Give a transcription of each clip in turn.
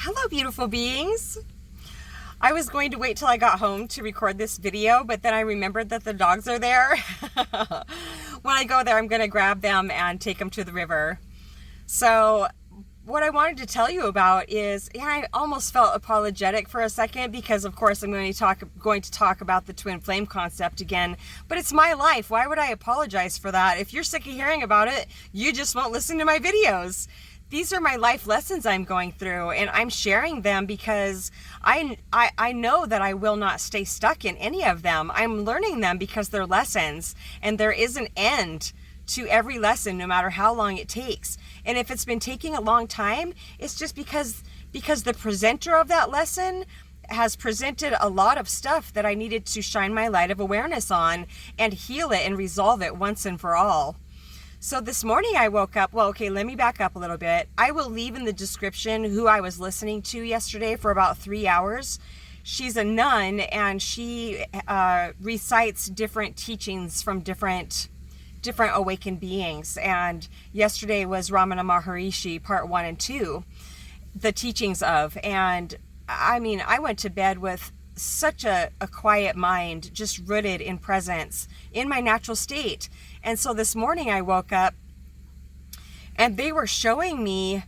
Hello, beautiful beings. I was going to wait till I got home to record this video, but then I remembered that the dogs are there. When I go there, I'm going to grab them and take them to the river. So what I wanted to tell you about is, I almost felt apologetic for a second because, of course, I'm going to talk about the twin flame concept again. But it's my life. Why would I apologize for that? If you're sick of hearing about it, you just won't listen to my videos. These are my life lessons I'm going through, and I'm sharing them because I know that I will not stay stuck in any of them. I'm learning them because they're lessons, and there is an end to every lesson, no matter how long it takes. And if it's been taking a long time, it's just because the presenter of that lesson has presented a lot of stuff that I needed to shine my light of awareness on and heal it and resolve it once and for all. So this morning I woke up, let me back up a little bit. I will leave in the description who I was listening to yesterday for about 3 hours. She's a nun, and she recites different teachings from different awakened beings. And yesterday was Ramana Maharishi, part 1 and 2, the teachings of. And I mean, I went to bed with such a quiet mind, just rooted in presence, in my natural state. And so this morning I woke up and they were showing me,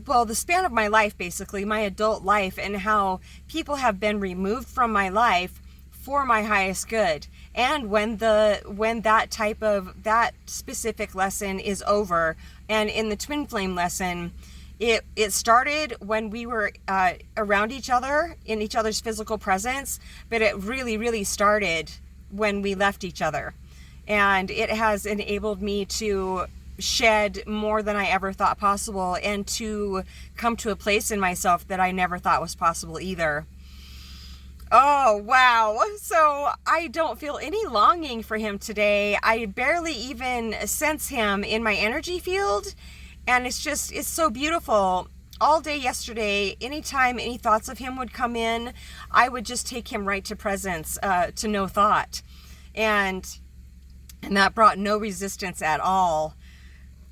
well, the span of my life, basically, my adult life, and how people have been removed from my life for my highest good. And when that specific lesson is over, and in the twin flame lesson, it started when we were around each other, in each other's physical presence, but it really, really started when we left each other. And it has enabled me to shed more than I ever thought possible, and to come to a place in myself that I never thought was possible either. Oh, wow. So I don't feel any longing for him today. I barely even sense him in my energy field. And it's so beautiful. All day yesterday, anytime any thoughts of him would come in, I would just take him right to presence, to no thought. And that brought no resistance at all.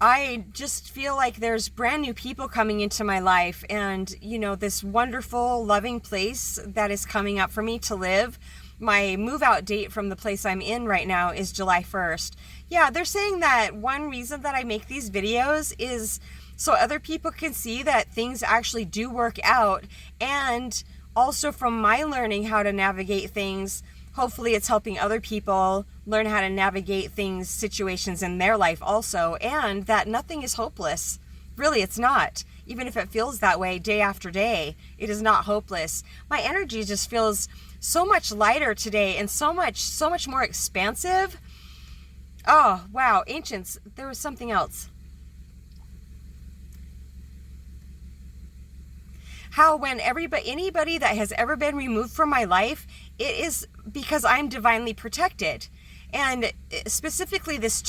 I just feel like there's brand new people coming into my life, and, this wonderful, loving place that is coming up for me to live. My move out date from the place I'm in right now is July 1st. Yeah, they're saying that one reason that I make these videos is so other people can see that things actually do work out, and also from my learning how to navigate things, hopefully it's helping other people learn how to navigate things, situations in their life also, and that nothing is hopeless. Really, it's not. Even if it feels that way day after day, it is not hopeless. My energy just feels so much lighter today, and so much more expansive. Oh, wow. Ancients, there was something else. How when anybody that has ever been removed from my life, it is because I'm divinely protected. And specifically this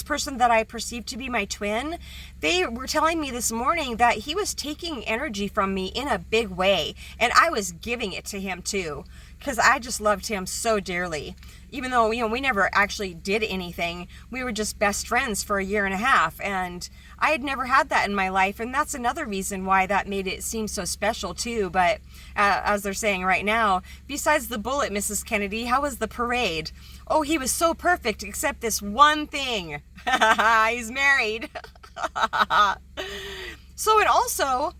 person that I perceive to be my twin, they were telling me this morning that he was taking energy from me in a big way. And I was giving it to him too, because I just loved him so dearly. Even though, we never actually did anything. We were just best friends for 1.5 years. And I had never had that in my life. And that's another reason why that made it seem so special too. But as they're saying right now, besides the bullet, Mrs. Kennedy, how was the parade? Oh, he was so perfect, except this one thing. He's married. So it also,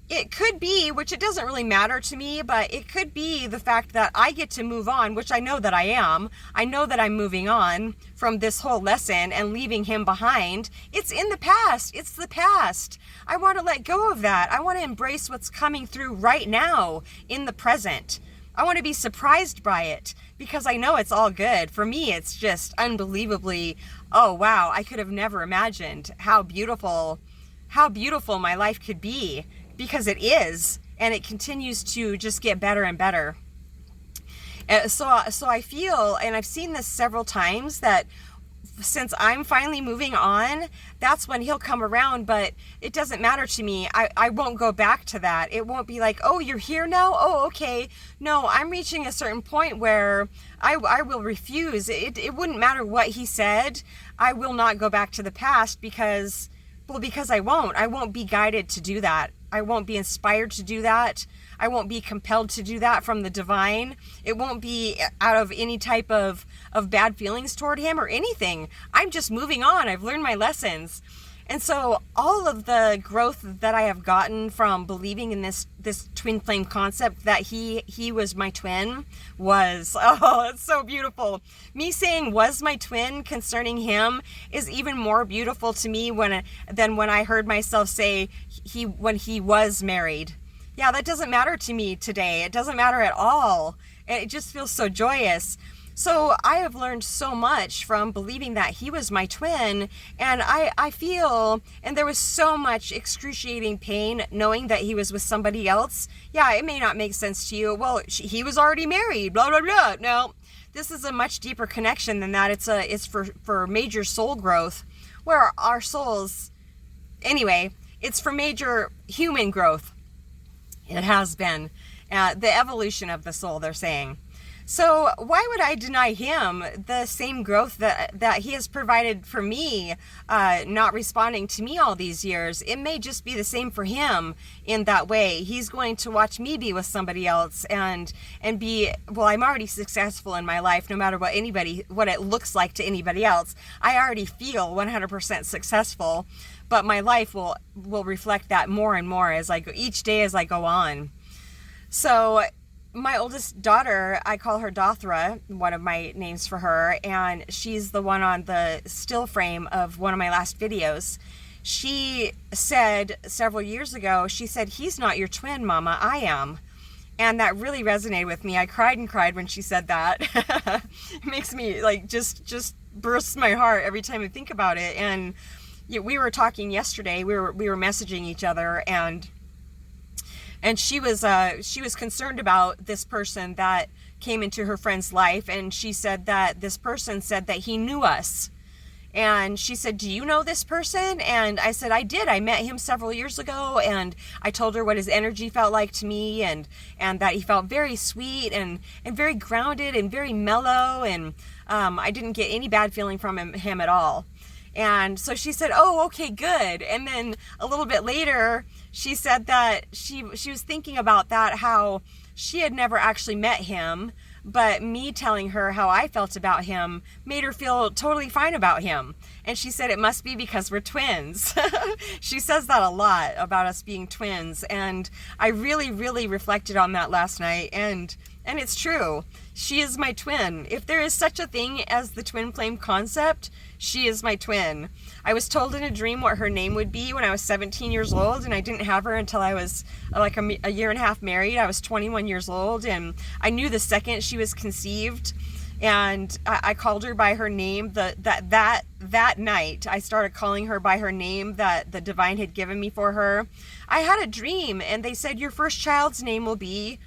it could be, which it doesn't really matter to me, but it could be the fact that I get to move on, which I know that I am. I know that I'm moving on from this whole lesson and leaving him behind. It's in the past. It's the past. I want to let go of that. I want to embrace what's coming through right now in the present. I want to be surprised by it because I know it's all good. For me, it's just unbelievably, oh wow, I could have never imagined how beautiful my life could be, because it is, and it continues to just get better and better. So I feel, and I've seen this several times, that since I'm finally moving on, that's when he'll come around, but it doesn't matter to me. I won't go back to that. It won't be like, oh, you're here now? Oh, okay. No, I'm reaching a certain point where I will refuse. It wouldn't matter what he said. I will not go back to the past, because Well, because I won't be guided to do that. I won't be inspired to do that. I won't be compelled to do that from the divine. It won't be out of any type of bad feelings toward him or anything. I'm just moving on. I've learned my lessons. And so all of the growth that I have gotten from believing in this twin flame concept that he was my twin was, oh, it's so beautiful. Me saying was my twin concerning him is even more beautiful to me than when I heard myself say when he was married. Yeah, that doesn't matter to me today. It doesn't matter at all. It just feels so joyous. So I have learned so much from believing that he was my twin, and I feel, and there was so much excruciating pain knowing that he was with somebody else. Yeah, it may not make sense to you. Well, he was already married, blah, blah, blah. No, this is a much deeper connection than that. It's for major soul growth, where our souls, anyway, it's for major human growth. It has been the evolution of the soul, they're saying. So why would I deny him the same growth that he has provided for me, not responding to me all these years? It may just be the same for him in that way. He's going to watch me be with somebody else and be, well, I'm already successful in my life, no matter what it looks like to anybody else. I already feel 100% successful, but my life will reflect that more and more as I go, each day as I go on. So my oldest daughter, I call her Dothra, one of my names for her, and she's the one on the still frame of one of my last videos. She said several years ago, she said, "He's not your twin, Mama, I am." And that really resonated with me. I cried and cried when she said that. It makes me like just bursts my heart every time I think about it. And we were talking yesterday, we were messaging each other, and she was concerned about this person that came into her friend's life, and she said that this person said that he knew us. And she said, "Do you know this person?" And I said, "I did. I met him several years ago." And I told her what his energy felt like to me, and that he felt very sweet and very grounded and very mellow, and I didn't get any bad feeling from him at all. And so she said, "Oh, okay, good." And then a little bit later, she said that she was thinking about that, how she had never actually met him, but me telling her how I felt about him made her feel totally fine about him. And she said it must be because we're twins. She says that a lot about us being twins. And I really, really reflected on that last night. And it's true. She is my twin. If there is such a thing as the twin flame concept, she is my twin. I was told in a dream what her name would be when I was 17 years old, and I didn't have her until I was like a year and a half married. I was 21 years old, and I knew the second she was conceived, and I called her by her name. That night, I started calling her by her name that the divine had given me for her. I had a dream, and they said, "Your first child's name will be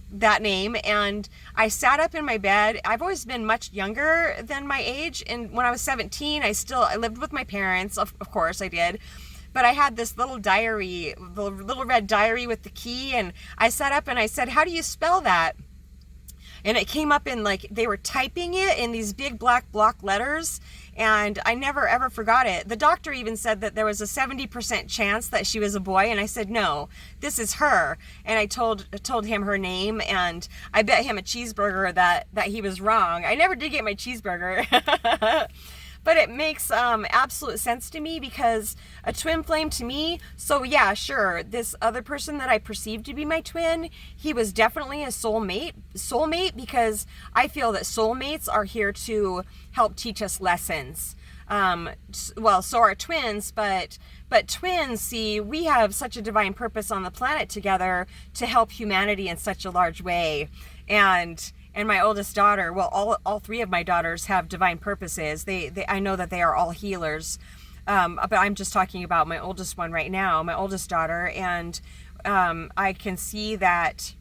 that name." And I sat up in my bed. I've always been much younger than my age, and when I was 17, I lived with my parents, of course I did, but I had this little diary, the little red diary with the key, and I sat up and I said, "How do you spell that?" And it came up in, like, they were typing it in these big black block letters, and I never ever forgot it. The doctor even said that there was a 70% chance that she was a boy, and I said, "No, this is her." And I told him her name, and I bet him a cheeseburger that he was wrong. I never did get my cheeseburger. But it makes absolute sense to me, because a twin flame to me, so yeah, sure, this other person that I perceived to be my twin, he was definitely a soulmate, because I feel that soulmates are here to help teach us lessons. Well, so are twins, but twins, see, we have such a divine purpose on the planet together to help humanity in such a large way. And my oldest daughter, well, all three of my daughters have divine purposes. I know that they are all healers, but I'm just talking about my oldest one right now, my oldest daughter, and I can see that,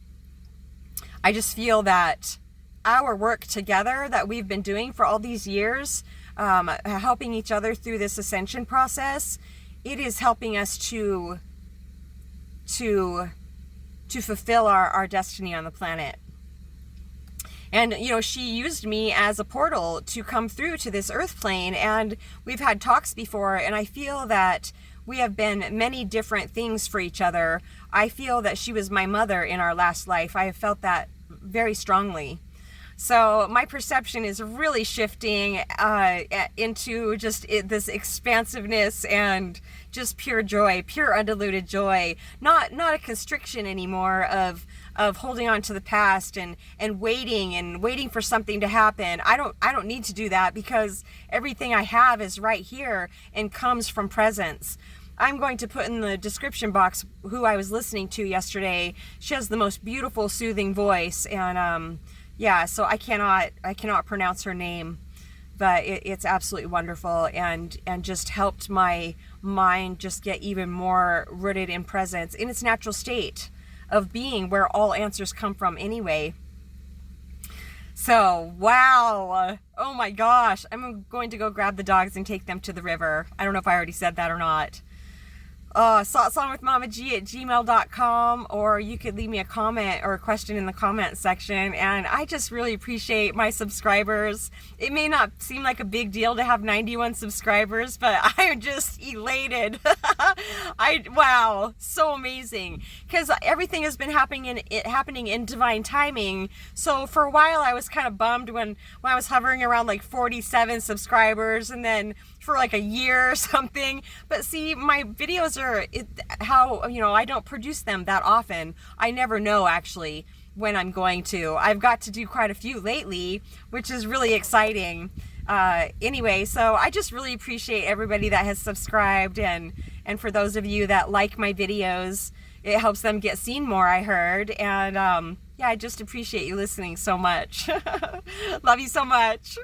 I just feel that our work together that we've been doing for all these years, helping each other through this ascension process, it is helping us to fulfill our destiny on the planet. And, she used me as a portal to come through to this earth plane. And we've had talks before, and I feel that we have been many different things for each other. I feel that she was my mother in our last life. I have felt that very strongly. So my perception is really shifting into just this expansiveness and just pure joy, pure undiluted joy. Not a constriction anymore of holding on to the past and waiting for something to happen. I don't need to do that, because everything I have is right here and comes from presence. I'm going to put in the description box who I was listening to yesterday. She has the most beautiful, soothing voice, and so I cannot pronounce her name, but it's absolutely wonderful, and just helped my mind just get even more rooted in presence, in its natural state of being, where all answers come from anyway. So, wow. Oh my gosh. I'm going to go grab the dogs and take them to the river. I don't know if I already said that or not. SongwithmamaG@gmail.com, or you could leave me a comment or a question in the comment section. And I just really appreciate my subscribers. It may not seem like a big deal to have 91 subscribers, but I'm just elated. Wow, so amazing, because everything has been happening in divine timing. So for a while I was kind of bummed when I was hovering around like 47 subscribers, and then for like a year or something. But see, my videos are I don't produce them that often. I never know actually when I'm going to. I've got to do quite a few lately, which is really exciting. Anyway, so I just really appreciate everybody that has subscribed, and for those of you that like my videos, it helps them get seen more, I heard. And I just appreciate you listening so much. Love you so much.